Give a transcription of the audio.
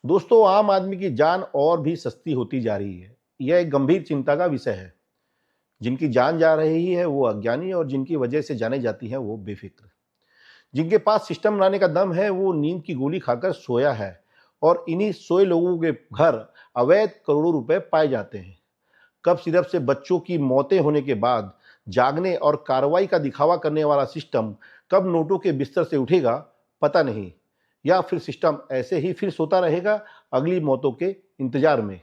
दोस्तों, आम आदमी की जान और भी सस्ती होती जा रही है। यह एक गंभीर चिंता का विषय है। जिनकी जान जा रही है वो अज्ञानी, और जिनकी वजह से जाने जाती है वो बेफिक्र। जिनके पास सिस्टम लाने का दम है वो नींद की गोली खाकर सोया है, और इन्हीं सोए लोगों के घर अवैध करोड़ों रुपए पाए जाते हैं। कब सिर्फ से बच्चों की मौतें होने के बाद जागने और कार्रवाई का दिखावा करने वाला सिस्टम कब नोटों के बिस्तर से उठेगा, पता नहीं। या फिर सिस्टम ऐसे ही फिर सोता रहेगा, अगली मौतों के इंतजार में।